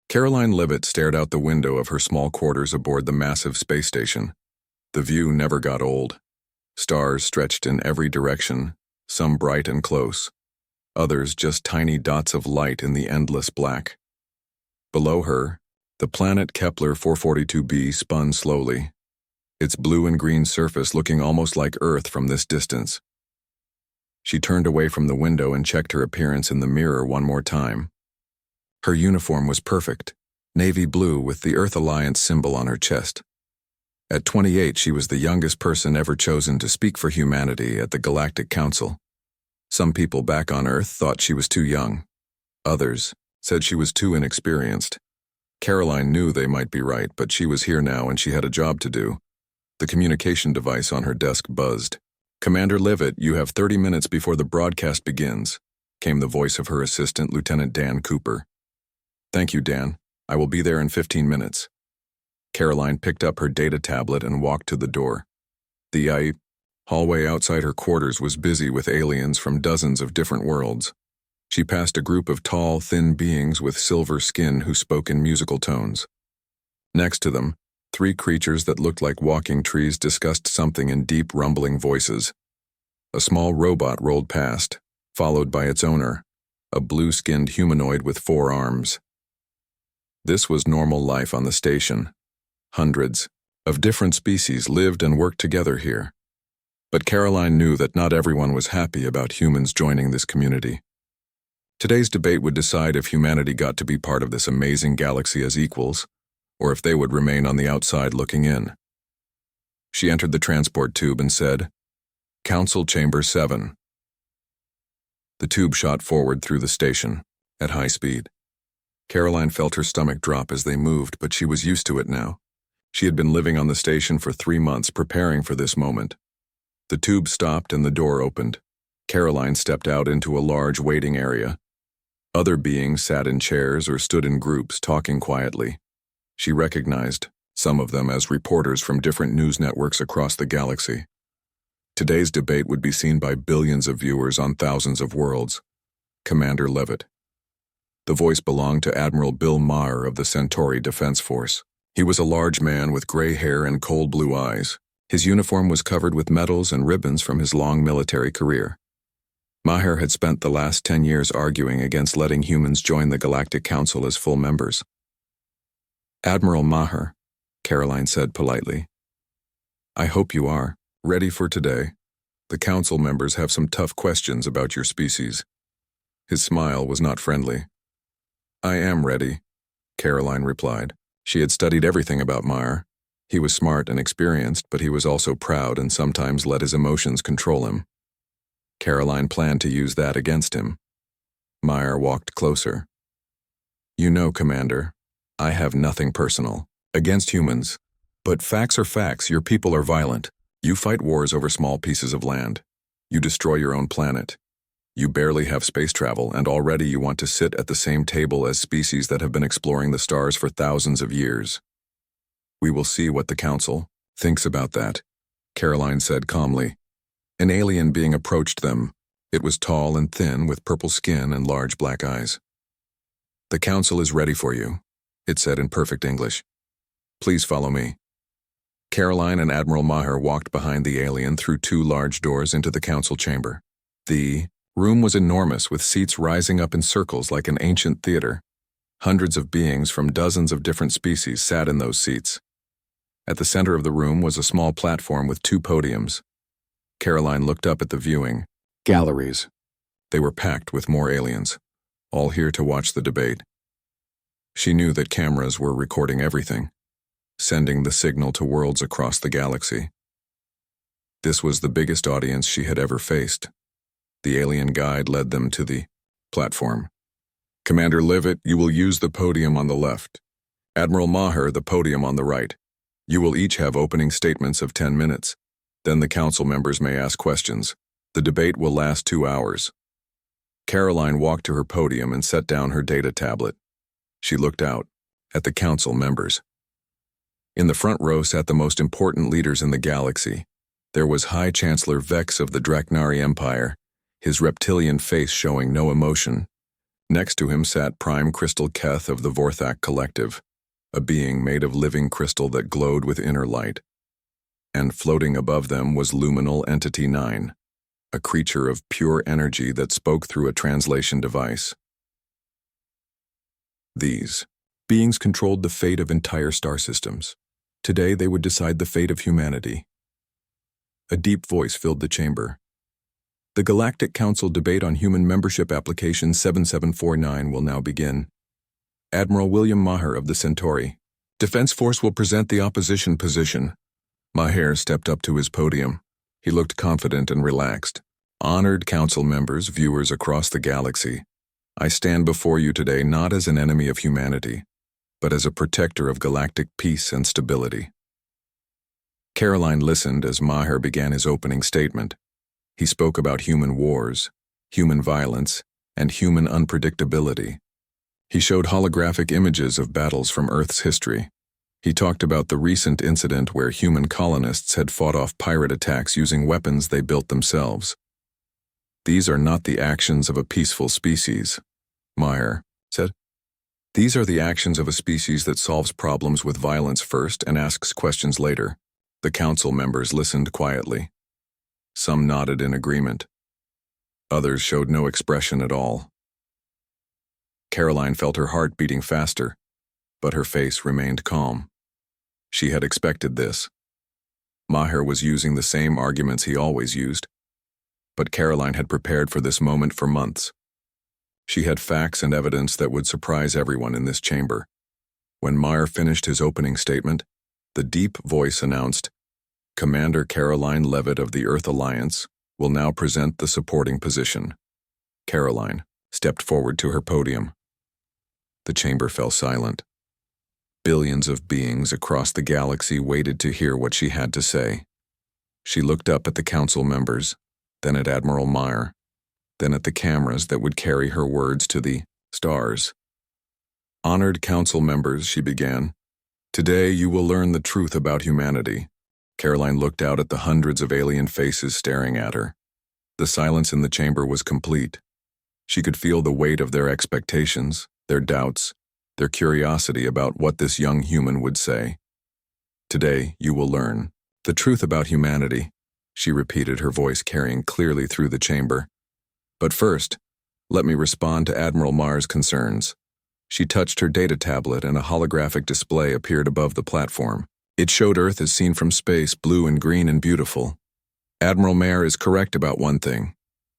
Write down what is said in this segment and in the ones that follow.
Karoline Leavitt stared out the window of her small quarters aboard the massive space station. The view never got old. Stars stretched in every direction, some bright and close, others just tiny dots of light in the endless black. Below her, the planet Kepler 442b spun slowly, its blue and green surface looking almost like Earth from this distance. She turned away from the window and checked her appearance in the mirror one more time. Her uniform was perfect, navy blue with the Earth Alliance symbol on her chest. At 28, she was the youngest person ever chosen to speak for humanity at the Galactic Council. Some people back on Earth thought she was too young. Others said she was too inexperienced. Karoline knew they might be right, but she was here now and she had a job to do. The communication device on her desk buzzed. "Commander Leavitt, you have 30 minutes before the broadcast begins," came the voice of her assistant, Lieutenant Dan Cooper. "Thank you, Dan. I will be there in 15 minutes. Karoline picked up her data tablet and walked to the door. The hallway outside her quarters was busy with aliens from dozens of different worlds. She passed a group of tall, thin beings with silver skin who spoke in musical tones. Next to them, 3 creatures that looked like walking trees discussed something in deep, rumbling voices. A small robot rolled past, followed by its owner, a blue-skinned humanoid with 4 arms. This was normal life on the station. Hundreds of different species lived and worked together here. But Karoline knew that not everyone was happy about humans joining this community. Today's debate would decide if humanity got to be part of this amazing galaxy as equals, or if they would remain on the outside looking in. She entered the transport tube and said, "Council Chamber 7. The tube shot forward through the station, at high speed. Karoline felt her stomach drop as they moved, but she was used to it now. She had been living on the station for 3 months, preparing for this moment. The tube stopped and the door opened. Karoline stepped out into a large waiting area. Other beings sat in chairs or stood in groups, talking quietly. She recognized some of them as reporters from different news networks across the galaxy. Today's debate would be seen by billions of viewers on thousands of worlds. Commander Leavitt. The voice belonged to Admiral Bill Maher of the Centauri Defense Force. He was a large man with gray hair and cold blue eyes. His uniform was covered with medals and ribbons from his long military career. Maher had spent the last 10 years arguing against letting humans join the Galactic Council as full members. "Admiral Maher," Karoline said politely. "I hope you are ready for today. The council members have some tough questions about your species." His smile was not friendly. "I am ready," Karoline replied. She had studied everything about Maher. He was smart and experienced, but he was also proud and sometimes let his emotions control him. Karoline planned to use that against him. Maher walked closer. "You know, Commander, I have nothing personal against humans. But facts are facts. Your people are violent. You fight wars over small pieces of land. You destroy your own planet. You barely have space travel, and already you want to sit at the same table as species that have been exploring the stars for thousands of years. We will see what the Council thinks about that," Karoline said calmly. An alien being approached them. It was tall and thin with purple skin and large black eyes. "The Council is ready for you," it said in perfect English. "Please follow me." Karoline and Admiral Maher walked behind the alien through 2 large doors into the Council chamber. The room was enormous, with seats rising up in circles like an ancient theater. Hundreds of beings from dozens of different species sat in those seats. At the center of the room was a small platform with 2 podiums. Karoline looked up at the viewing galleries. They were packed with more aliens, all here to watch the debate. She knew that cameras were recording everything, sending the signal to worlds across the galaxy. This was the biggest audience she had ever faced. The alien guide led them to the platform. "Commander Leavitt, you will use the podium on the left. Admiral Maher, the podium on the right. You will each have opening statements of 10 minutes. Then the council members may ask questions. The debate will last 2 hours." Karoline walked to her podium and set down her data tablet. She looked out at the council members. In the front row sat the most important leaders in the galaxy. There was High Chancellor Vex of the Draknari Empire, his reptilian face showing no emotion. Next to him sat Prime Crystal Keth of the Vorthak Collective, a being made of living crystal that glowed with inner light. And floating above them was Luminal Entity 9, a creature of pure energy that spoke through a translation device. These beings controlled the fate of entire star systems. Today they would decide the fate of humanity. A deep voice filled the chamber. The Galactic Council debate on human membership application 7749 will now begin. Admiral William Maher of the Centauri. Defense Force will present the opposition position. Maher stepped up to his podium. He looked confident and relaxed. Honored council members, viewers across the galaxy, I stand before you today not as an enemy of humanity, but as a protector of galactic peace and stability. Karoline listened as Maher began his opening statement. He spoke about human wars, human violence, and human unpredictability. He showed holographic images of battles from Earth's history. He talked about the recent incident where human colonists had fought off pirate attacks using weapons they built themselves. These are not the actions of a peaceful species, Maher said. These are the actions of a species that solves problems with violence first and asks questions later. The council members listened quietly. Some nodded in agreement. Others showed no expression at all. Karoline felt her heart beating faster, but her face remained calm. She had expected this. Maher was using the same arguments he always used, but Karoline had prepared for this moment for months. She had facts and evidence that would surprise everyone in this chamber. When Maher finished his opening statement, the deep voice announced, Commander Karoline Leavitt of the Earth Alliance will now present the supporting position. Karoline stepped forward to her podium. The chamber fell silent. Billions of beings across the galaxy waited to hear what she had to say. She looked up at the council members, then at Admiral Maher, then at the cameras that would carry her words to the stars. Honored council members, she began, today you will learn the truth about humanity. Karoline looked out at the hundreds of alien faces staring at her. The silence in the chamber was complete. She could feel the weight of their expectations, their doubts, their curiosity about what this young human would say. Today, you will learn the truth about humanity, she repeated, her voice carrying clearly through the chamber. But first, let me respond to Admiral Maher's concerns. She touched her data tablet and a holographic display appeared above the platform. It showed Earth as seen from space, blue and green and beautiful. Admiral Maher is correct about one thing.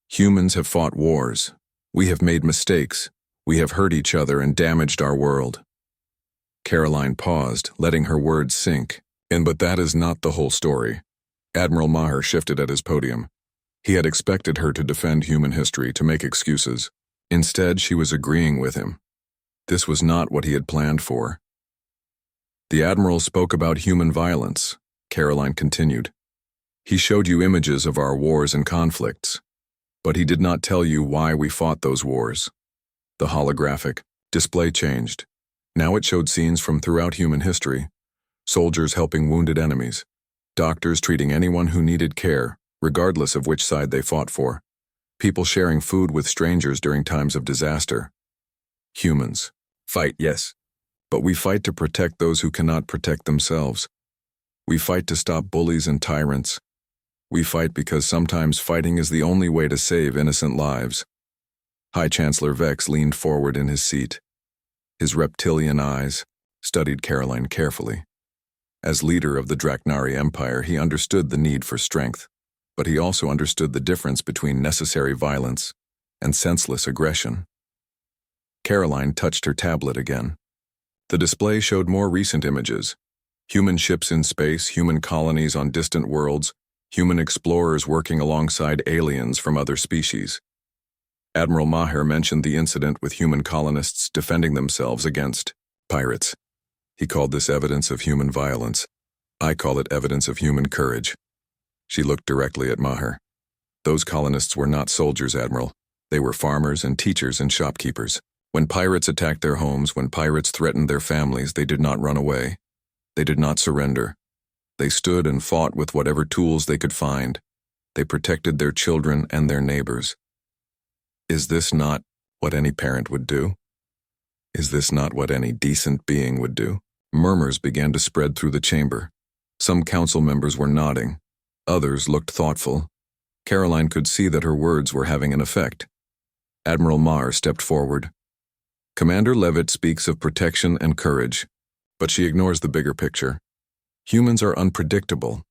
Humans have fought wars. We have made mistakes. We have hurt each other and damaged our world. Karoline paused, letting her words sink. But that is not the whole story. Admiral Maher shifted at his podium. He had expected her to defend human history, to make excuses. Instead, she was agreeing with him. This was not what he had planned for. The Admiral spoke about human violence, Karoline continued. He showed you images of our wars and conflicts, but he did not tell you why we fought those wars. The holographic display changed. Now it showed scenes from throughout human history. Soldiers helping wounded enemies. Doctors treating anyone who needed care, regardless of which side they fought for. People sharing food with strangers during times of disaster. Humans fight, yes, but we fight to protect those who cannot protect themselves. We fight to stop bullies and tyrants. We fight because sometimes fighting is the only way to save innocent lives. High Chancellor Vex leaned forward in his seat. His reptilian eyes studied Karoline carefully. As leader of the Draknari Empire, he understood the need for strength, but he also understood the difference between necessary violence and senseless aggression. Karoline touched her tablet again. The display showed more recent images. Human ships in space, human colonies on distant worlds, human explorers working alongside aliens from other species. Admiral Maher mentioned the incident with human colonists defending themselves against pirates. He called this evidence of human violence. I call it evidence of human courage. She looked directly at Maher. Those colonists were not soldiers, Admiral. They were farmers and teachers and shopkeepers. When pirates attacked their homes, when pirates threatened their families, they did not run away. They did not surrender. They stood and fought with whatever tools they could find. They protected their children and their neighbors. Is this not What any parent would do? Is this not what any decent being would do? Murmurs began to spread through the chamber. Some council members were nodding. Others looked thoughtful. Karoline could see that her words were having an effect. Admiral Maher stepped forward. Commander Leavitt speaks of protection and courage, but she ignores the bigger picture. Humans are unpredictable.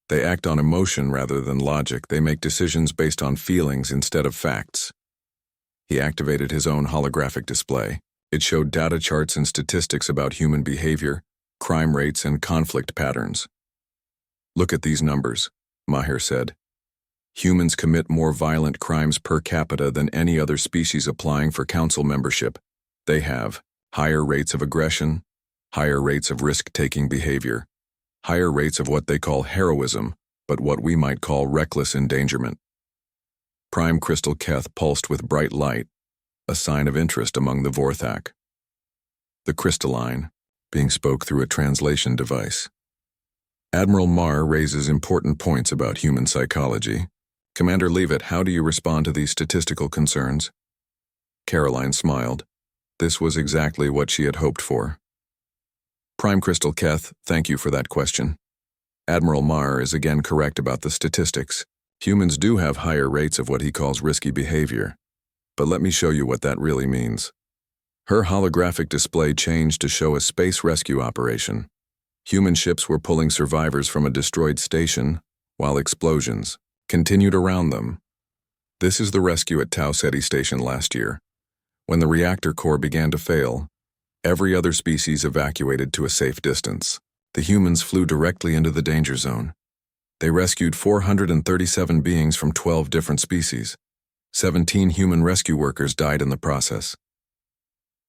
They act on emotion rather than logic. They make decisions based on feelings instead of facts. He activated his own holographic display. It showed data charts and statistics about human behavior, crime rates, and conflict patterns. Look at these numbers, Maher said. Humans commit more violent crimes per capita than any other species applying for council membership. They have higher rates of aggression, higher rates of risk-taking behavior, higher rates of what they call heroism, but what we might call reckless endangerment. Prime crystal Keth pulsed with bright light, a sign of interest among the Vorthak. The crystalline, being spoke through a translation device. Admiral Maher raises important points about human psychology. Commander Leavitt, how do you respond to these statistical concerns? Karoline smiled. This was exactly what she had hoped for. Prime Crystal Keth, thank you for that question. Admiral Maher is again correct about the statistics. Humans do have higher rates of what he calls risky behavior. But let me show you what that really means. Her holographic display changed to show a space rescue operation. Human ships were pulling survivors from a destroyed station, while explosions continued around them. This is the rescue at Tau Ceti Station last year. When the reactor core began to fail, every other species evacuated to a safe distance. The humans flew directly into the danger zone. They rescued 437 beings from 12 different species. 17 human rescue workers died in the process.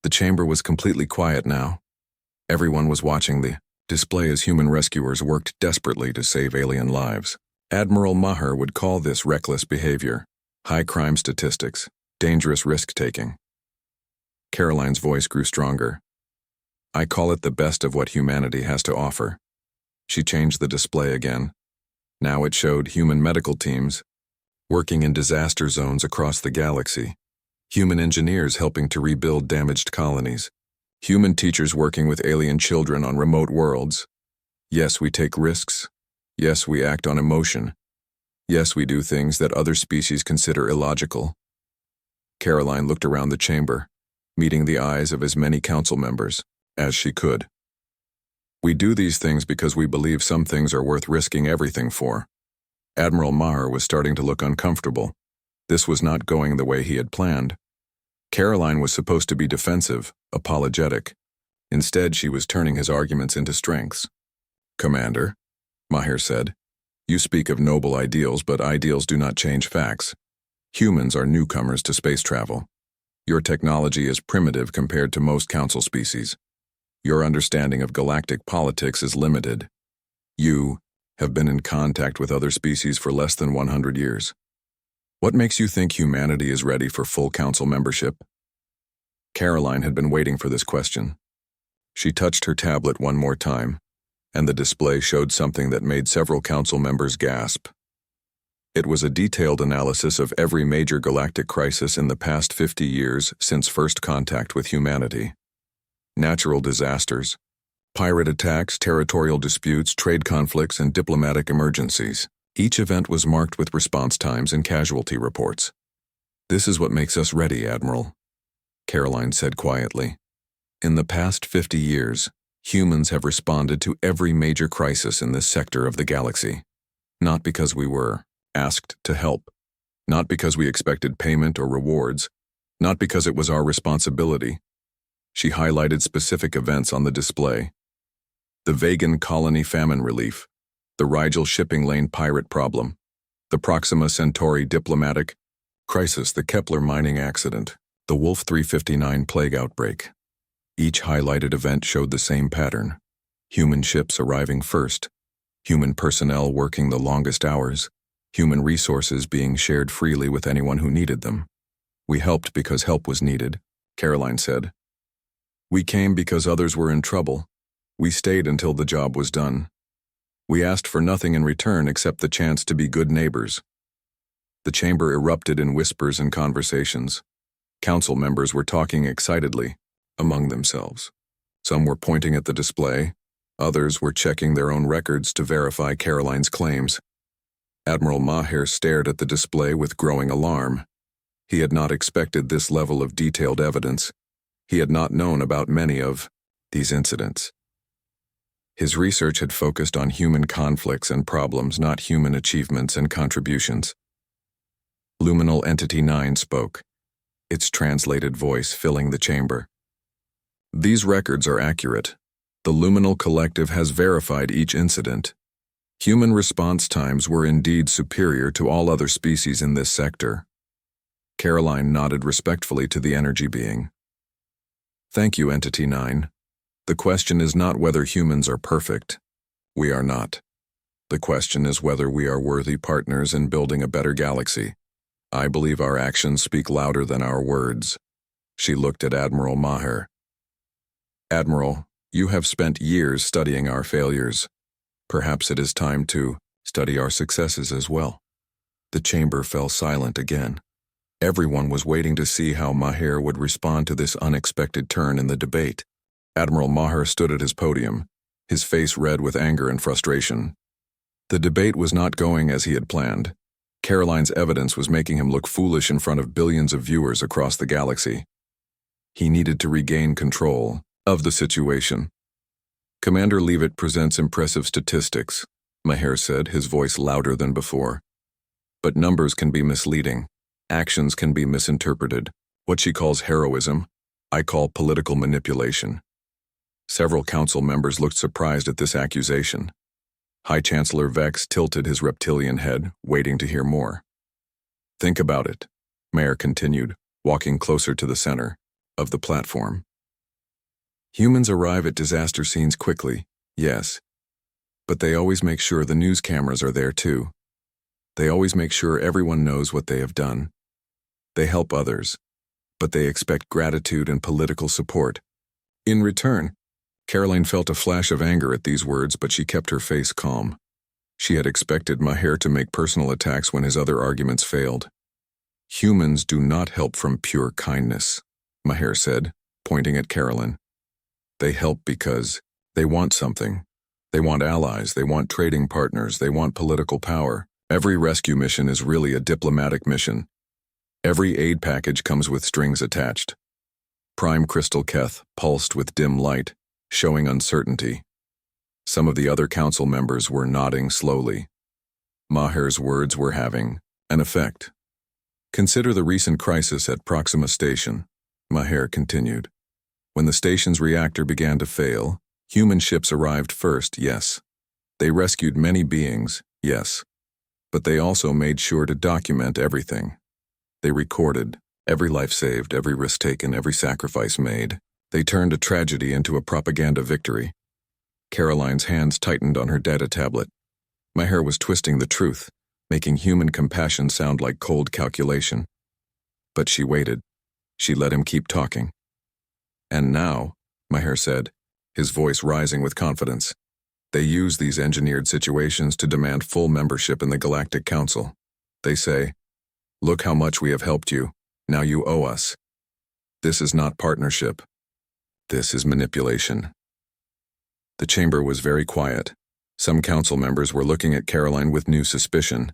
The chamber was completely quiet now. Everyone was watching the display as human rescuers worked desperately to save alien lives. Admiral Maher would call this reckless behavior, high crime statistics, dangerous risk-taking. Karoline's voice grew stronger. I call it the best of what humanity has to offer. She changed the display again. Now it showed human medical teams working in disaster zones across the galaxy, human engineers helping to rebuild damaged colonies, human teachers working with alien children on remote worlds. Yes, we take risks. Yes, we act on emotion. Yes, we do things that other species consider illogical. Karoline looked around the chamber, meeting the eyes of as many council members as she could. We do these things because we believe some things are worth risking everything for. Admiral Maher was starting to look uncomfortable. This was not going the way he had planned. Karoline was supposed to be defensive, apologetic. Instead, she was turning his arguments into strengths. Commander, Maher said, you speak of noble ideals, but ideals do not change facts. Humans are newcomers to space travel. Your technology is primitive compared to most council species. Your understanding of galactic politics is limited. You have been in contact with other species for less than 100 years. What makes you think humanity is ready for full council membership? Karoline had been waiting for this question. She touched her tablet one more time, and the display showed something that made several council members gasp. It was a detailed analysis of every major galactic crisis in the past 50 years since first contact with humanity. Natural disasters, pirate attacks, territorial disputes, trade conflicts, and diplomatic emergencies. Each event was marked with response times and casualty reports. This is what makes us ready, Admiral, Karoline said quietly. In the past 50 years, humans have responded to every major crisis in this sector of the galaxy. Not because we were asked to help, not because we expected payment or rewards, not because it was our responsibility. She highlighted specific events on the display. The Vegan colony famine relief, the Rigel shipping lane pirate problem, the Proxima Centauri diplomatic crisis, the Kepler mining accident, the Wolf 359 plague outbreak. Each highlighted event showed the same pattern. Human ships arriving first, human personnel working the longest hours, human resources being shared freely with anyone who needed them. We helped because help was needed, Karoline said. We came because others were in trouble. We stayed until the job was done. We asked for nothing in return except the chance to be good neighbors. The chamber erupted in whispers and conversations. Council members were talking excitedly among themselves. Some were pointing at the display, others were checking their own records to verify Karoline's claims. Admiral Maher stared at the display with growing alarm. He had not expected this level of detailed evidence. He had not known about many of these incidents. His research had focused on human conflicts and problems, not human achievements and contributions. Luminal Entity 9 spoke, its translated voice filling the chamber. These records are accurate. The Luminal Collective has verified each incident. Human response times were indeed superior to all other species in this sector. Karoline nodded respectfully to the energy being. Thank you, Entity 9. The question is not whether humans are perfect. We are not. The question is whether we are worthy partners in building a better galaxy. I believe our actions speak louder than our words. She looked at Admiral Maher. Admiral, you have spent years studying our failures. Perhaps it is time to study our successes as well. The chamber fell silent again. Everyone was waiting to see how Maher would respond to this unexpected turn in the debate. Admiral Maher stood at his podium, his face red with anger and frustration. The debate was not going as he had planned. Karoline's evidence was making him look foolish in front of billions of viewers across the galaxy. He needed to regain control of the situation. Commander Leavitt presents impressive statistics, Maher said, his voice louder than before. But numbers can be misleading. Actions can be misinterpreted. What she calls heroism, I call political manipulation. Several council members looked surprised at this accusation. High Chancellor Vex tilted his reptilian head, waiting to hear more. Think about it, Maher continued, walking closer to the center of the platform. Humans arrive at disaster scenes quickly, yes, but they always make sure the news cameras are there too. They always make sure everyone knows what they have done. They help others, but they expect gratitude and political support. In return, Karoline felt a flash of anger at these words, but she kept her face calm. She had expected Maher to make personal attacks when his other arguments failed. Humans do not help from pure kindness, Maher said, pointing at Karoline. They help because they want something. They want allies, they want trading partners, they want political power. Every rescue mission is really a diplomatic mission. Every aid package comes with strings attached. Prime Crystal Keth pulsed with dim light, showing uncertainty. Some of the other council members were nodding slowly. Maher's words were having an effect. Consider the recent crisis at Proxima Station, Maher continued. When the station's reactor began to fail, human ships arrived first, yes. They rescued many beings, yes. But they also made sure to document everything. They recorded every life saved, every risk taken, every sacrifice made. They turned a tragedy into a propaganda victory. Karoline's hands tightened on her data tablet. Maher was twisting the truth, making human compassion sound like cold calculation. But she waited. She let him keep talking. And now, Maher said, his voice rising with confidence, they use these engineered situations to demand full membership in the Galactic Council. They say, look how much we have helped you, now you owe us. This is not partnership. This is manipulation. The chamber was very quiet. Some council members were looking at Karoline with new suspicion.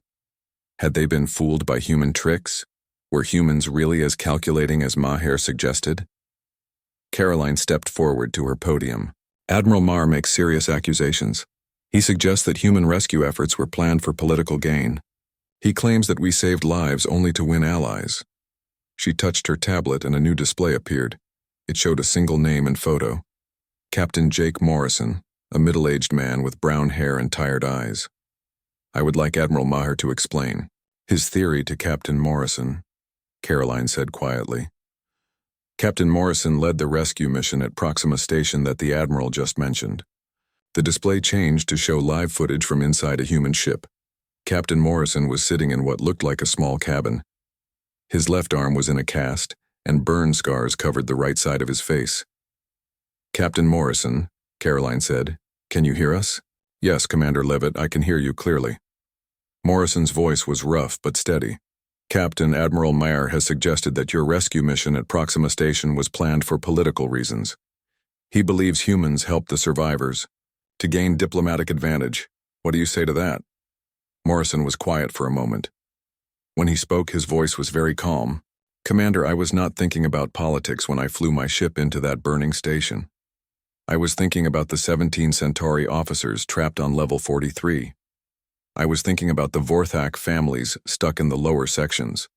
Had they been fooled by human tricks? Were humans really as calculating as Maher suggested? Karoline stepped forward to her podium. Admiral Maher makes serious accusations. He suggests that human rescue efforts were planned for political gain. He claims that we saved lives only to win allies. She touched her tablet and a new display appeared. It showed a single name and photo. Captain Jake Morrison, a middle-aged man with brown hair and tired eyes. I would like Admiral Maher to explain his theory to Captain Morrison, Karoline said quietly. Captain Morrison led the rescue mission at Proxima Station that the Admiral just mentioned. The display changed to show live footage from inside a human ship. Captain Morrison was sitting in what looked like a small cabin. His left arm was in a cast, and burn scars covered the right side of his face. Captain Morrison, Karoline said, can you hear us? Yes, Commander Leavitt, I can hear you clearly. Morrison's voice was rough but steady. Captain Admiral Maher has suggested that your rescue mission at Proxima Station was planned for political reasons. He believes humans helped the survivors to gain diplomatic advantage. What do you say to that? Morrison was quiet for a moment. When he spoke, his voice was very calm. Commander, I was not thinking about politics when I flew my ship into that burning station. I was thinking about the 17 Centauri officers trapped on level 43. I was thinking about the Vorthak families stuck in the lower sections.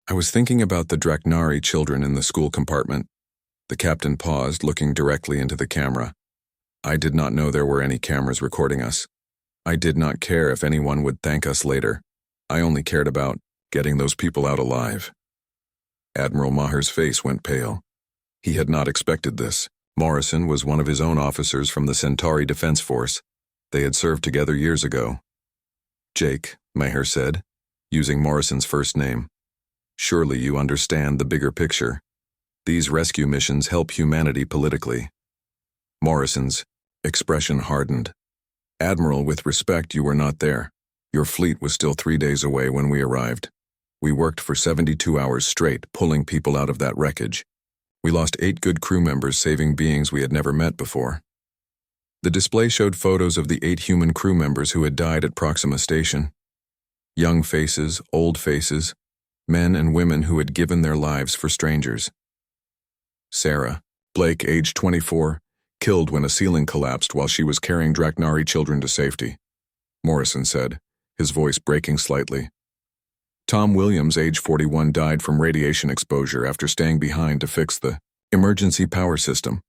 I was thinking about the Draknari children in the school compartment. The captain paused, looking directly into the camera. I did not know there were any cameras recording us. I did not care if anyone would thank us later. I only cared about getting those people out alive. Admiral Maher's face went pale. He had not expected this. Morrison was one of his own officers from the Centauri Defense Force. They had served together years ago. Jake, Maher said, using Morrison's first name. Surely you understand the bigger picture. These rescue missions help humanity politically. Morrison's expression hardened. Admiral, with respect, you were not there. Your fleet was still 3 days away when we arrived. We worked for 72 hours straight, pulling people out of that wreckage. We lost 8 good crew members, saving beings we had never met before. The display showed photos of the 8 human crew members who had died at Proxima Station. Young faces, old faces, men and women who had given their lives for strangers. Sarah, Blake, age 24, killed when a ceiling collapsed while she was carrying Draknari children to safety, Morrison said, his voice breaking slightly. Tom Williams, age 41, died from radiation exposure after staying behind to fix the emergency power system.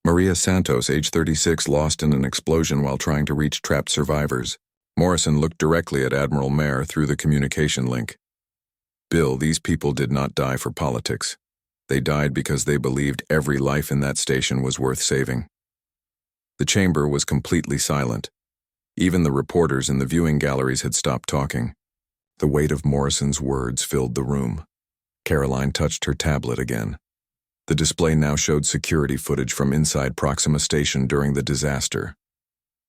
Maria Santos, age 36, lost in an explosion while trying to reach trapped survivors. Morrison looked directly at Admiral Maher through the communication link. Bill, these people did not die for politics. They died because they believed every life in that station was worth saving. The chamber was completely silent. Even the reporters in the viewing galleries had stopped talking. The weight of Morrison's words filled the room. Karoline touched her tablet again. The display now showed security footage from inside Proxima Station during the disaster.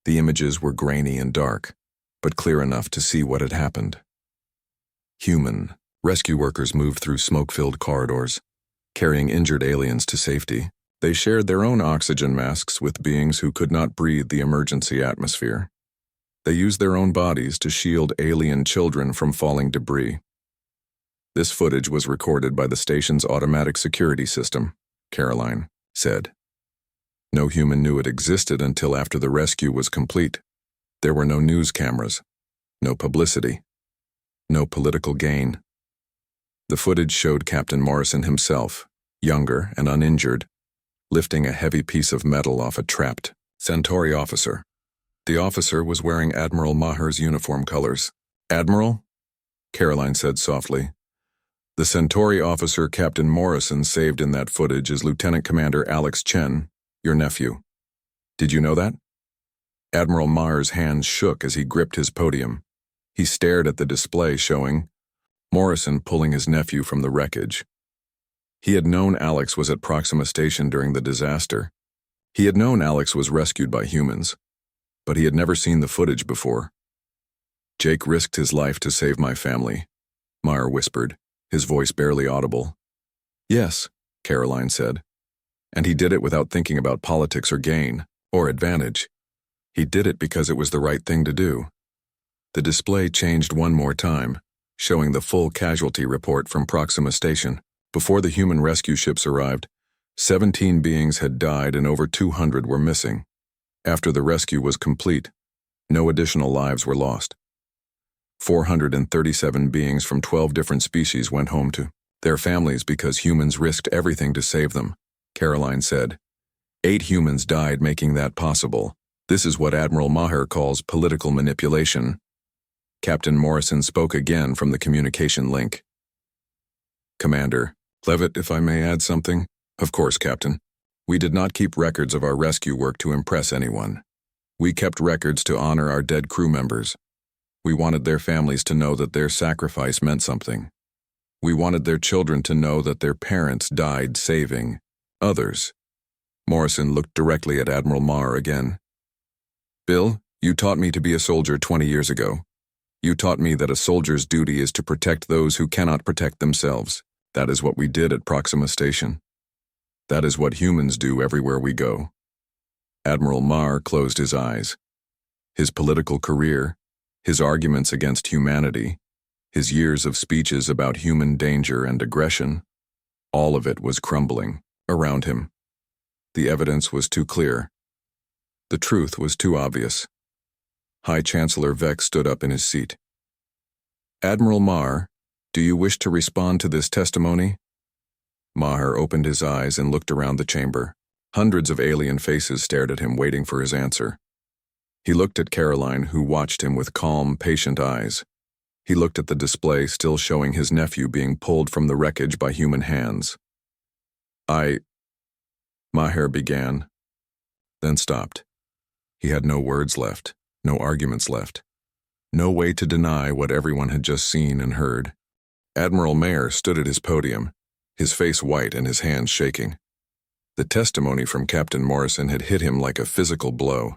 The images were grainy and dark, but clear enough to see what had happened. Human rescue workers moved through smoke-filled corridors, carrying injured aliens to safety. They shared their own oxygen masks with beings who could not breathe the emergency atmosphere. They used their own bodies to shield alien children from falling debris. This footage was recorded by the station's automatic security system, Karoline said. No human knew it existed until after the rescue was complete. There were no news cameras, no publicity, no political gain. The footage showed Captain Morrison himself, younger and uninjured, lifting a heavy piece of metal off a trapped Centauri officer. The officer was wearing Admiral Maher's uniform colors. Admiral? Karoline said softly. The Centauri officer Captain Morrison saved in that footage is Lieutenant Commander Alex Chen, your nephew. Did you know that? Admiral Maher's hands shook as he gripped his podium. He stared at the display showing Morrison pulling his nephew from the wreckage. He had known Alex was at Proxima Station during the disaster. He had known Alex was rescued by humans, but he had never seen the footage before. Jake risked his life to save my family, Maher whispered, his voice barely audible. Yes, Karoline said. And he did it without thinking about politics or gain, or advantage. He did it because it was the right thing to do. The display changed one more time, showing the full casualty report from Proxima Station. Before the human rescue ships arrived, 17 beings had died and over 200 were missing. After the rescue was complete, no additional lives were lost. 437 beings from 12 different species went home to their families because humans risked everything to save them, Karoline said. 8 humans died making that possible. This is what Admiral Maher calls political manipulation. Captain Morrison spoke again from the communication link. Commander Leavitt, if I may add something? Of course, Captain. We did not keep records of our rescue work to impress anyone. We kept records to honor our dead crew members. We wanted their families to know that their sacrifice meant something. We wanted their children to know that their parents died saving others. Morrison looked directly at Admiral Maher again. Bill, you taught me to be a soldier 20 years ago. You taught me that a soldier's duty is to protect those who cannot protect themselves. That is what we did at Proxima Station. That is what humans do everywhere we go. Admiral Maher closed his eyes. His political career, his arguments against humanity, his years of speeches about human danger and aggression, all of it was crumbling around him. The evidence was too clear. The truth was too obvious. High Chancellor Vex stood up in his seat. Admiral Maher, do you wish to respond to this testimony? Maher opened his eyes and looked around the chamber. Hundreds of alien faces stared at him, waiting for his answer. He looked at Karoline, who watched him with calm, patient eyes. He looked at the display still showing his nephew being pulled from the wreckage by human hands. Maher began, then stopped. He had no words left, no arguments left, no way to deny what everyone had just seen and heard. Admiral Maher stood at his podium, his face white and his hands shaking. The testimony from Captain Morrison had hit him like a physical blow.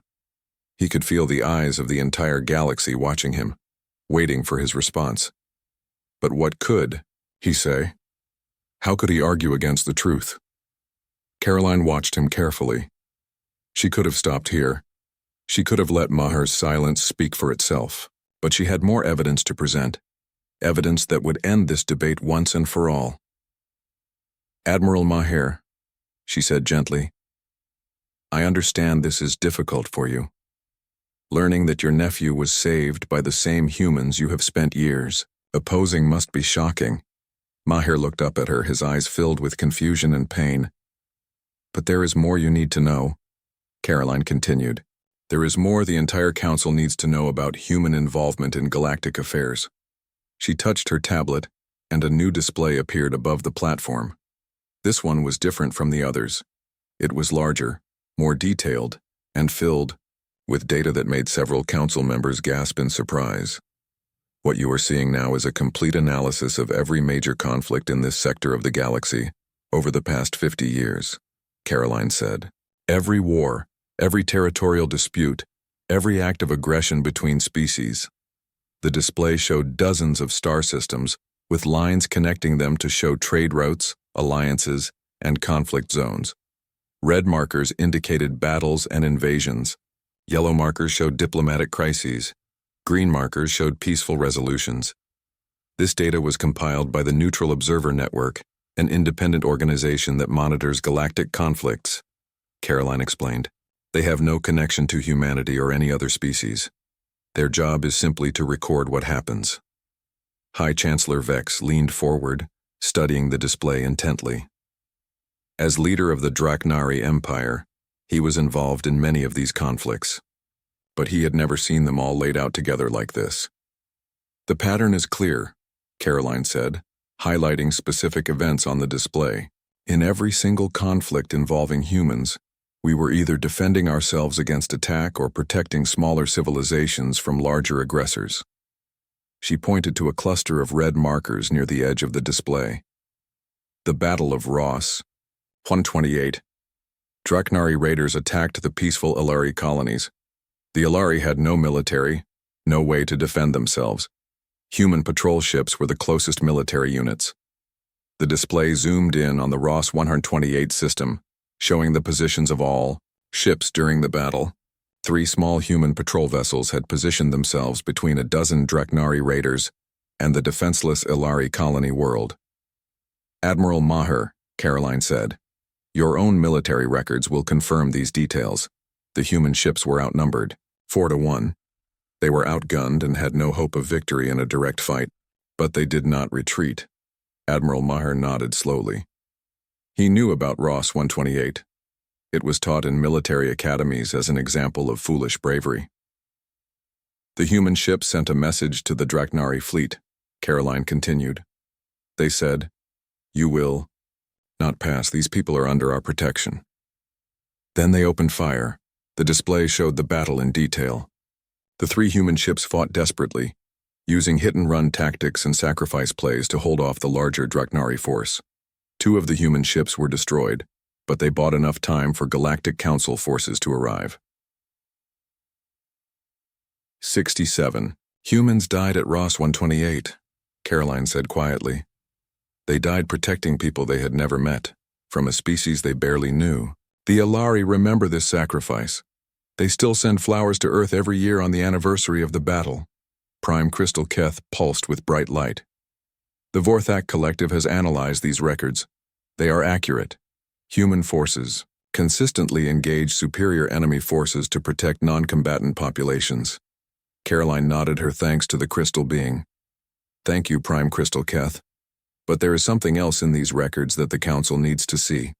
He could feel the eyes of the entire galaxy watching him, waiting for his response. But what could he say? How could he argue against the truth? Karoline watched him carefully. She could have stopped here. She could have let Maher's silence speak for itself, but she had more evidence to present, evidence that would end this debate once and for all. Admiral Maher, she said gently, I understand this is difficult for you. Learning that your nephew was saved by the same humans you have spent years opposing must be shocking. Maher looked up at her, his eyes filled with confusion and pain. But there is more you need to know, Karoline continued. There is more the entire council needs to know about human involvement in galactic affairs. She touched her tablet, and a new display appeared above the platform. This one was different from the others. It was larger, more detailed, and filled with data that made several council members gasp in surprise. What you are seeing now is a complete analysis of every major conflict in this sector of the galaxy over the past 50 years, Karoline said. Every war, every territorial dispute, every act of aggression between species. The display showed dozens of star systems, with lines connecting them to show trade routes, alliances, and conflict zones. Red markers indicated battles and invasions. Yellow markers showed diplomatic crises. Green markers showed peaceful resolutions. This data was compiled by the Neutral Observer Network, an independent organization that monitors galactic conflicts, Karoline explained. They have no connection to humanity or any other species. Their job is simply to record what happens. High Chancellor Vex leaned forward, studying the display intently. As leader of the Draknari Empire, he was involved in many of these conflicts, but he had never seen them all laid out together like this. The pattern is clear, Karoline said, highlighting specific events on the display. In every single conflict involving humans, we were either defending ourselves against attack or protecting smaller civilizations from larger aggressors. She pointed to a cluster of red markers near the edge of the display. The Battle of Ross, 128. Draknari raiders attacked the peaceful Ilari colonies. The Ilari had no military, no way to defend themselves. Human patrol ships were the closest military units. The display zoomed in on the Ross 128 system, showing the positions of all ships during the battle. 3 small human patrol vessels had positioned themselves between a dozen Draknari raiders and the defenseless Ilari colony world. Admiral Maher, Karoline said, your own military records will confirm these details. The human ships were outnumbered, 4-1. They were outgunned and had no hope of victory in a direct fight, but they did not retreat. Admiral Maher nodded slowly. He knew about Ross 128. It was taught in military academies as an example of foolish bravery. The human ship sent a message to the Draknari fleet, Karoline continued. They said, you will not pass. These people are under our protection. Then they opened fire. The display showed the battle in detail. The 3 human ships fought desperately, using hit-and-run tactics and sacrifice plays to hold off the larger Draknari force. 2 of the human ships were destroyed, but they bought enough time for Galactic Council forces to arrive. 67. Humans died at Ross 128, Karoline said quietly. They died protecting people they had never met, from a species they barely knew. The Alari remember this sacrifice. They still send flowers to Earth every year on the anniversary of the battle. Prime Crystal Keth pulsed with bright light. The Vorthak Collective has analyzed these records. They are accurate. Human forces consistently engage superior enemy forces to protect non-combatant populations. Karoline nodded her thanks to the crystal being. Thank you, Prime Crystal Keth. But there is something else in these records that the Council needs to see.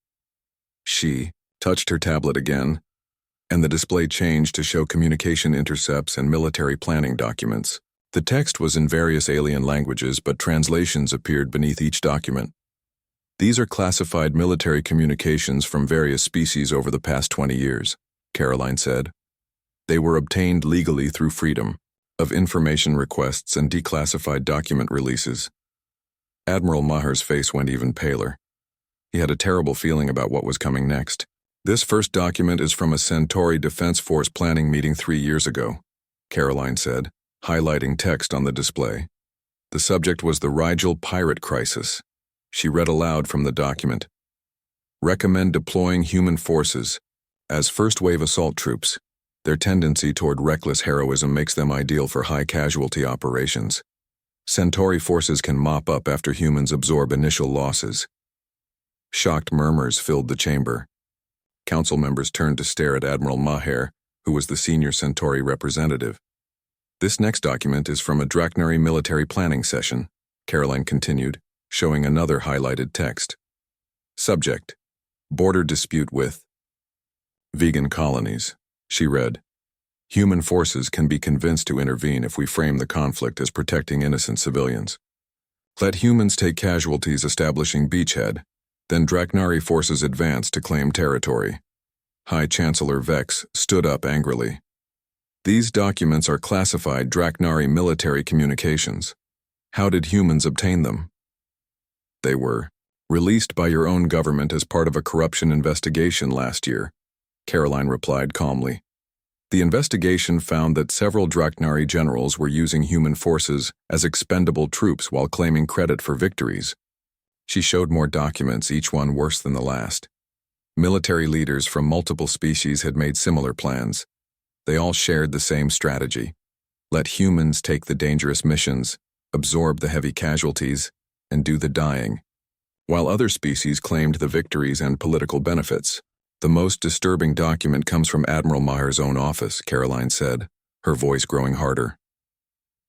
She touched her tablet again, and the display changed to show communication intercepts and military planning documents. The text was in various alien languages, but translations appeared beneath each document. These are classified military communications from various species over the past 20 years, Karoline said. They were obtained legally through freedom of information requests and declassified document releases. Admiral Maher's face went even paler. He had a terrible feeling about what was coming next. This first document is from a Centauri Defense Force planning meeting 3 years ago, Karoline said, highlighting text on the display. The subject was the Rigel pirate crisis. She read aloud from the document. Recommend deploying human forces as first-wave assault troops. Their tendency toward reckless heroism makes them ideal for high-casualty operations. Centauri forces can mop up after humans absorb initial losses. Shocked murmurs filled the chamber. Council members turned to stare at Admiral Maher, who was the senior Centauri representative. This next document is from a Draknari military planning session, Karoline continued, showing another highlighted text. Subject: border dispute with vegan colonies. She read, human forces can be convinced to intervene if we frame the conflict as protecting innocent civilians. Let humans take casualties establishing beachhead, then Draknari forces advance to claim territory. High Chancellor Vex stood up angrily. These documents are classified Draknari military communications. How did humans obtain them? They were released by your own government as part of a corruption investigation last year, Karoline replied calmly. The investigation found that several Draknari generals were using human forces as expendable troops while claiming credit for victories. She showed more documents, each one worse than the last. Military leaders from multiple species had made similar plans. They all shared the same strategy. Let humans take the dangerous missions, absorb the heavy casualties, and do the dying, while other species claimed the victories and political benefits. The most disturbing document comes from Admiral Maher's own office, Karoline said, her voice growing harder.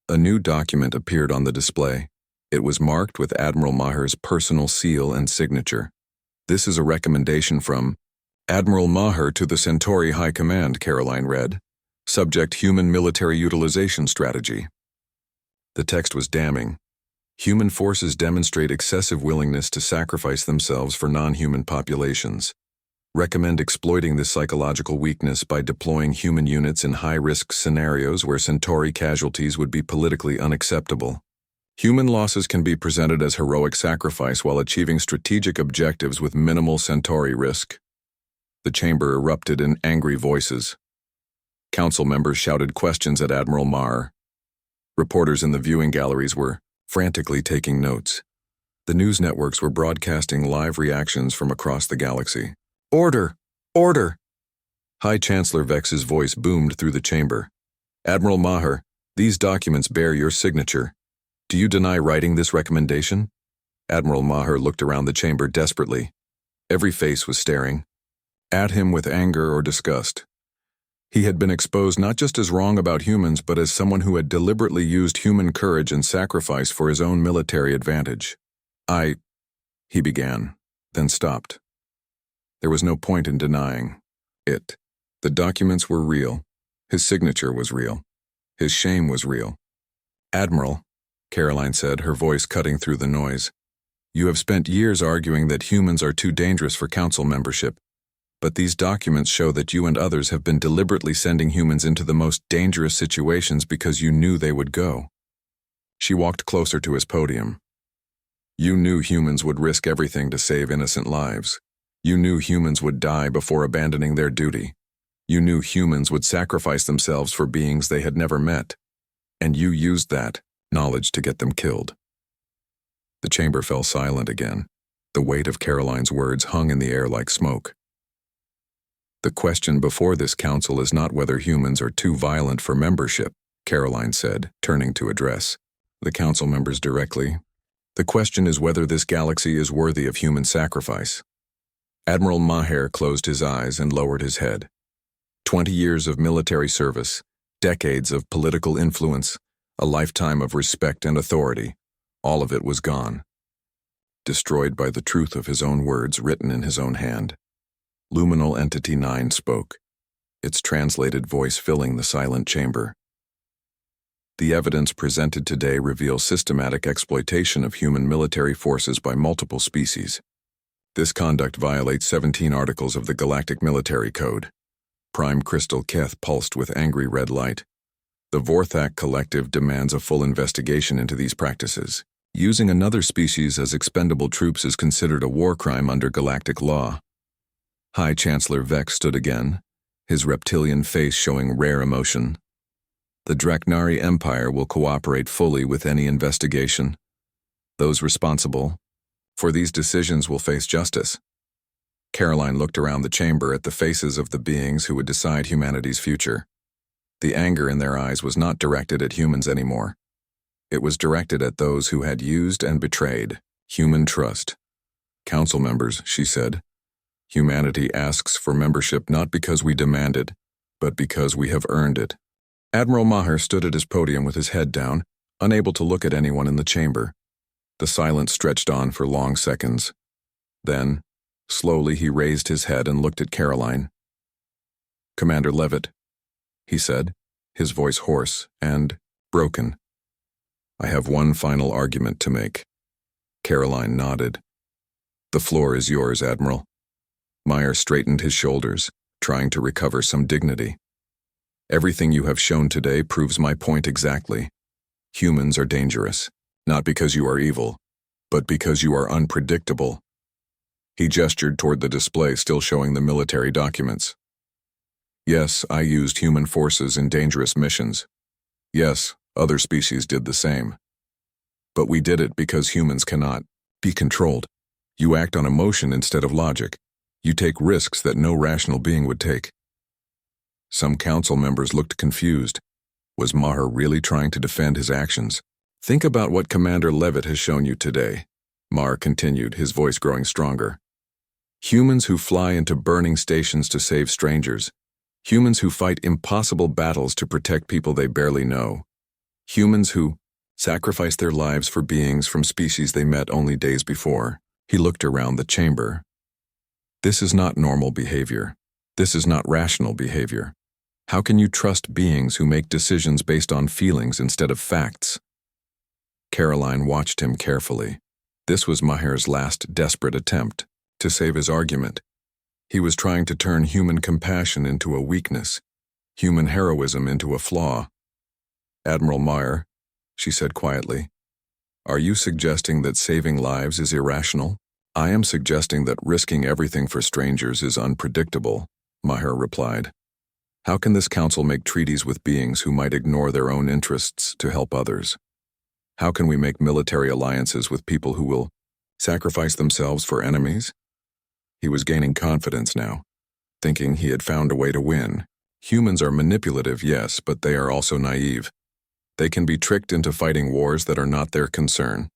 A new document appeared on the display. It was marked with Admiral Maher's personal seal and signature. This is a recommendation from Admiral Maher to the Centauri High Command, Karoline read. Subject: human military utilization strategy. The text was damning. Human forces demonstrate excessive willingness to sacrifice themselves for non-human populations. Recommend exploiting this psychological weakness by deploying human units in high-risk scenarios where Centauri casualties would be politically unacceptable. Human losses can be presented as heroic sacrifice while achieving strategic objectives with minimal Centauri risk. The chamber erupted in angry voices. Council members shouted questions at Admiral Maher. Reporters in the viewing galleries were frantically taking notes. The news networks were broadcasting live reactions from across the galaxy. Order! Order! High Chancellor Vex's voice boomed through the chamber. Admiral Maher, these documents bear your signature. Do you deny writing this recommendation? Admiral Maher looked around the chamber desperately. Every face was staring at him with anger or disgust. He had been exposed not just as wrong about humans, but as someone who had deliberately used human courage and sacrifice for his own military advantage. He began, then stopped. There was no point in denying it. The documents were real. His signature was real. His shame was real. Admiral, Karoline said, her voice cutting through the noise, you have spent years arguing that humans are too dangerous for council membership. But these documents show that you and others have been deliberately sending humans into the most dangerous situations because you knew they would go. She walked closer to his podium. You knew humans would risk everything to save innocent lives. You knew humans would die before abandoning their duty. You knew humans would sacrifice themselves for beings they had never met. And you used that knowledge to get them killed. The chamber fell silent again. The weight of Karoline's words hung in the air like smoke. The question before this council is not whether humans are too violent for membership, Karoline said, turning to address the council members directly. The question is whether this galaxy is worthy of human sacrifice. Admiral Maher closed his eyes and lowered his head. 20 years of military service, decades of political influence, a lifetime of respect and authority, all of it was gone. Destroyed by the truth of his own words written in his own hand. Luminal Entity 9 spoke, its translated voice filling the silent chamber. The evidence presented today reveals systematic exploitation of human military forces by multiple species. This conduct violates 17 articles of the Galactic Military Code. Prime Crystal Keth pulsed with angry red light. The Vorthak Collective demands a full investigation into these practices. Using another species as expendable troops is considered a war crime under galactic law. High Chancellor Vex stood again, his reptilian face showing rare emotion. The Draknari Empire will cooperate fully with any investigation. Those responsible for these decisions will face justice. Karoline looked around the chamber at the faces of the beings who would decide humanity's future. The anger in their eyes was not directed at humans anymore. It was directed at those who had used and betrayed human trust. Council members, she said, humanity asks for membership not because we demand it, but because we have earned it. Admiral Maher stood at his podium with his head down, unable to look at anyone in the chamber. The silence stretched on for long seconds. Then, slowly he raised his head and looked at Karoline. "Commander Leavitt," he said, his voice hoarse and broken. "I have one final argument to make." Karoline nodded. "The floor is yours, Admiral." Maher straightened his shoulders, trying to recover some dignity. "Everything you have shown today proves my point exactly. Humans are dangerous, not because you are evil, but because you are unpredictable." He gestured toward the display still showing the military documents. "Yes, I used human forces in dangerous missions. Yes, other species did the same. But we did it because humans cannot be controlled. You act on emotion instead of logic. You take risks that no rational being would take." Some council members looked confused. Was Maher really trying to defend his actions? "Think about what Commander Leavitt has shown you today," Maher continued, his voice growing stronger. "Humans who fly into burning stations to save strangers. Humans who fight impossible battles to protect people they barely know. Humans who sacrifice their lives for beings from species they met only days before." He looked around the chamber. "This is not normal behavior. This is not rational behavior. How can you trust beings who make decisions based on feelings instead of facts?" Karoline watched him carefully. This was Maher's last desperate attempt to save his argument. He was trying to turn human compassion into a weakness, human heroism into a flaw. "Admiral Maher," she said quietly, "are you suggesting that saving lives is irrational?" "I am suggesting that risking everything for strangers is unpredictable," Maher replied. "How can this council make treaties with beings who might ignore their own interests to help others? How can we make military alliances with people who will sacrifice themselves for enemies?" He was gaining confidence now, thinking he had found a way to win. Humans are manipulative, yes, but they are also naive. They can be tricked into fighting wars that are not their concern.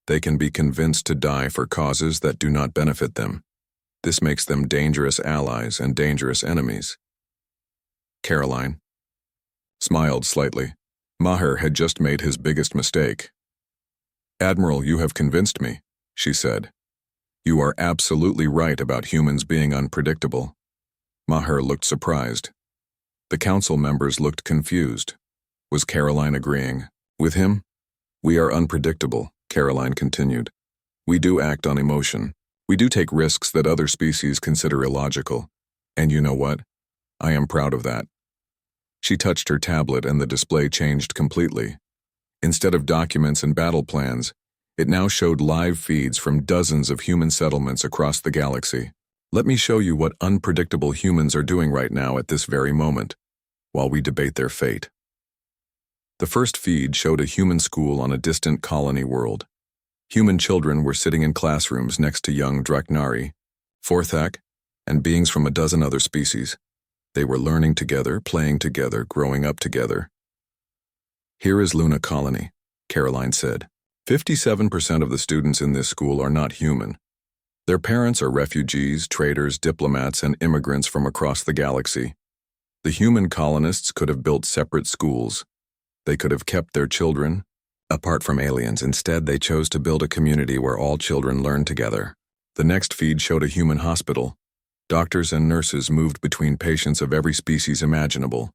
They can be convinced to die for causes that do not benefit them. This makes them dangerous allies and dangerous enemies. Karoline smiled slightly. Maher had just made his biggest mistake. "Admiral, you have convinced me," she said. "You are absolutely right about humans being unpredictable." Maher looked surprised. The council members looked confused. Was Karoline agreeing with him? "We are unpredictable," Karoline continued. "We do act on emotion. We do take risks that other species consider illogical. And you know what? I am proud of that." She touched her tablet and the display changed completely. Instead of documents and battle plans, it now showed live feeds from dozens of human settlements across the galaxy. "Let me show you what unpredictable humans are doing right now at this very moment, while we debate their fate." The first feed showed a human school on a distant colony world. Human children were sitting in classrooms next to young Draknari, Forthak, and beings from a dozen other species. They were learning together, playing together, growing up together. "Here is Luna Colony," Karoline said. 57% of the students in this school are not human. Their parents are refugees, traders, diplomats, and immigrants from across the galaxy. The human colonists could have built separate schools. They could have kept their children apart from aliens. Instead, they chose to build a community where all children learn together. The next feed showed a human hospital. Doctors and nurses moved between patients of every species imaginable.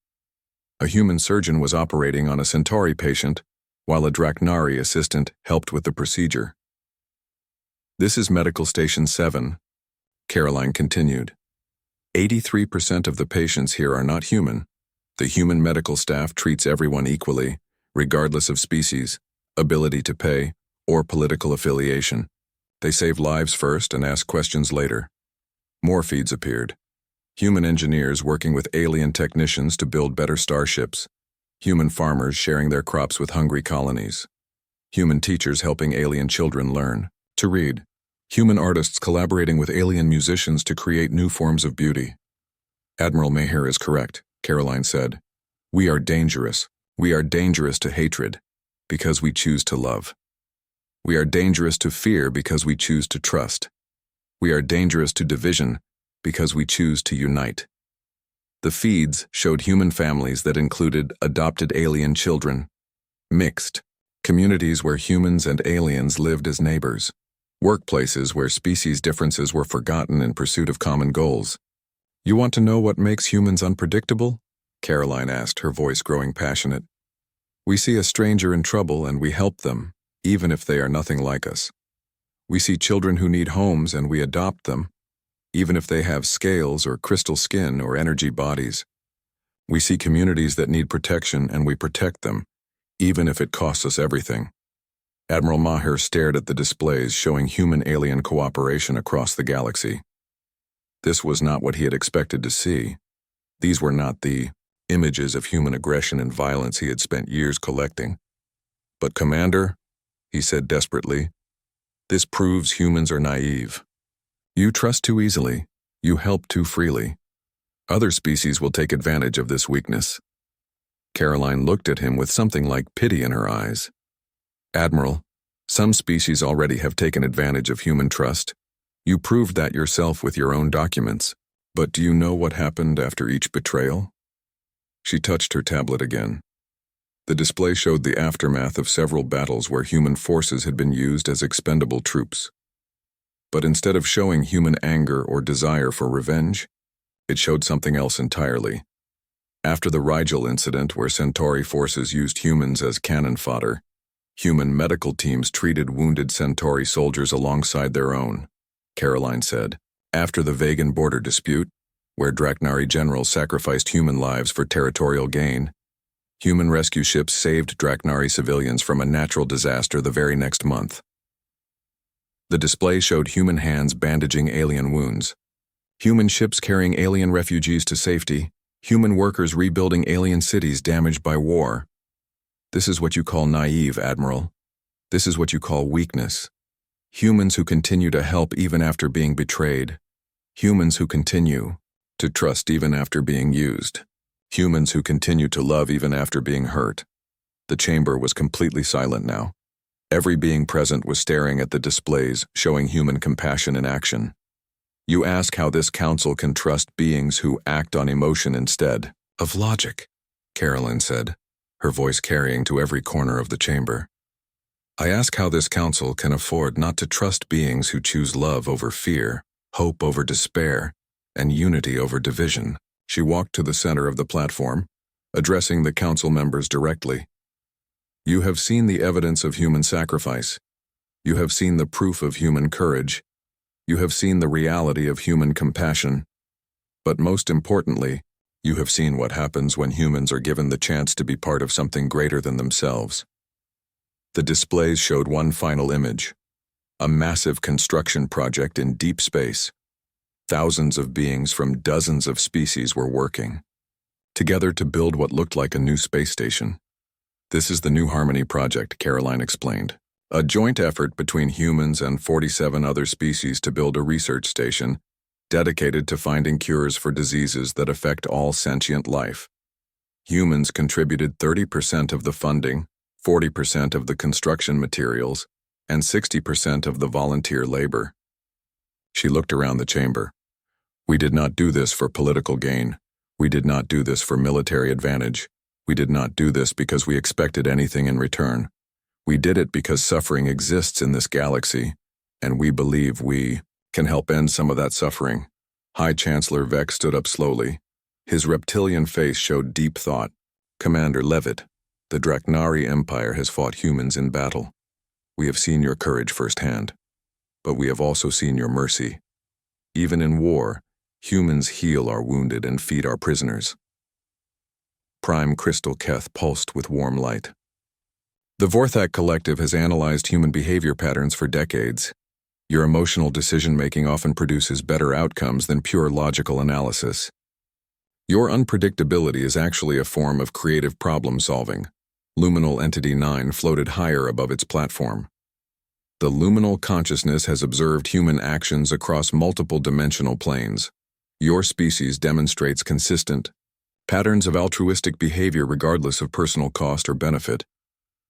A human surgeon was operating on a Centauri patient, while a Draknari assistant helped with the procedure. "This is Medical Station 7, Karoline continued. 83% of the patients here are not human. The human medical staff treats everyone equally, regardless of species, ability to pay, or political affiliation. They save lives first and ask questions later." More feeds appeared. Human engineers working with alien technicians to build better starships. Human farmers sharing their crops with hungry colonies. Human teachers helping alien children learn to read. Human artists collaborating with alien musicians to create new forms of beauty. "Admiral Maher is correct," Karoline said. "We are dangerous. We are dangerous to hatred, because we choose to love. We are dangerous to fear because we choose to trust. We are dangerous to division because we choose to unite." The feeds showed human families that included adopted alien children, mixed communities where humans and aliens lived as neighbors, workplaces where species differences were forgotten in pursuit of common goals. "You want to know what makes humans unpredictable?" Karoline asked, her voice growing passionate. "We see a stranger in trouble and we help them, even if they are nothing like us. We see children who need homes and we adopt them, even if they have scales or crystal skin or energy bodies. We see communities that need protection and we protect them, even if it costs us everything." Admiral Maher stared at the displays showing human-alien cooperation across the galaxy. This was not what he had expected to see. These were not the images of human aggression and violence he had spent years collecting. "But Commander," he said desperately, "this proves humans are naive. You trust too easily. You help too freely. Other species will take advantage of this weakness." Karoline looked at him with something like pity in her eyes. "Admiral, some species already have taken advantage of human trust. You proved that yourself with your own documents. But do you know what happened after each betrayal?" She touched her tablet again. The display showed the aftermath of several battles where human forces had been used as expendable troops. But instead of showing human anger or desire for revenge, it showed something else entirely. After the Rigel incident where Centauri forces used humans as cannon fodder, human medical teams treated wounded Centauri soldiers alongside their own, Karoline said. After the Vegan border dispute, where Draknari generals sacrificed human lives for territorial gain, human rescue ships saved Draknari civilians from a natural disaster the very next month. The display showed human hands bandaging alien wounds, human ships carrying alien refugees to safety, human workers rebuilding alien cities damaged by war. This is what you call naive, Admiral. This is what you call weakness. Humans who continue to help even after being betrayed. Humans who continue to trust even after being used. Humans who continue to love even after being hurt. The chamber was completely silent now. Every being present was staring at the displays showing human compassion in action. You ask how this council can trust beings who act on emotion instead of logic, Karoline said, her voice carrying to every corner of the chamber. I ask how this council can afford not to trust beings who choose love over fear, hope over despair, and unity over division. She walked to the center of the platform, addressing the council members directly. You have seen the evidence of human sacrifice. You have seen the proof of human courage. You have seen the reality of human compassion. But most importantly, you have seen what happens when humans are given the chance to be part of something greater than themselves. The displays showed one final image, a massive construction project in deep space. Thousands of beings from dozens of species were working together to build what looked like a new space station. This is the New Harmony Project, Karoline explained. A joint effort between humans and 47 other species to build a research station dedicated to finding cures for diseases that affect all sentient life. Humans contributed 30% of the funding, 40% of the construction materials, and 60% of the volunteer labor. She looked around the chamber. We did not do this for political gain. We did not do this for military advantage. We did not do this because we expected anything in return. We did it because suffering exists in this galaxy, and we believe we can help end some of that suffering. High Chancellor Vex stood up slowly. His reptilian face showed deep thought. Commander Leavitt, the Draknari Empire has fought humans in battle. We have seen your courage firsthand, but we have also seen your mercy. Even in war, humans heal our wounded and feed our prisoners. Prime Crystal Keth pulsed with warm light. The Vorthak Collective has analyzed human behavior patterns for decades. Your emotional decision-making often produces better outcomes than pure logical analysis. Your unpredictability is actually a form of creative problem-solving. Luminal Entity 9 floated higher above its platform. The luminal consciousness has observed human actions across multiple dimensional planes. Your species demonstrates consistent patterns of altruistic behavior regardless of personal cost or benefit.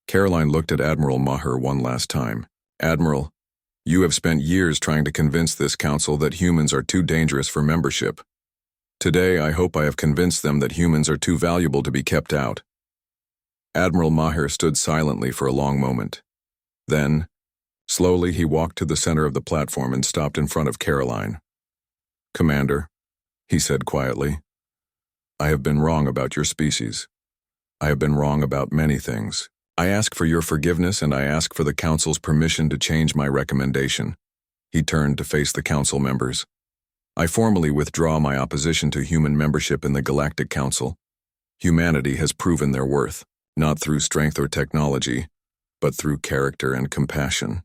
Karoline looked at Admiral Maher one last time. Admiral, you have spent years trying to convince this council that humans are too dangerous for membership. Today, I hope I have convinced them that humans are too valuable to be kept out. Admiral Maher stood silently for a long moment. Then, slowly he walked to the center of the platform and stopped in front of Karoline. Commander, he said quietly, I have been wrong about your species. I have been wrong about many things. I ask for your forgiveness and I ask for the Council's permission to change my recommendation. He turned to face the Council members. I formally withdraw my opposition to human membership in the Galactic Council. Humanity has proven their worth, not through strength or technology, but through character and compassion.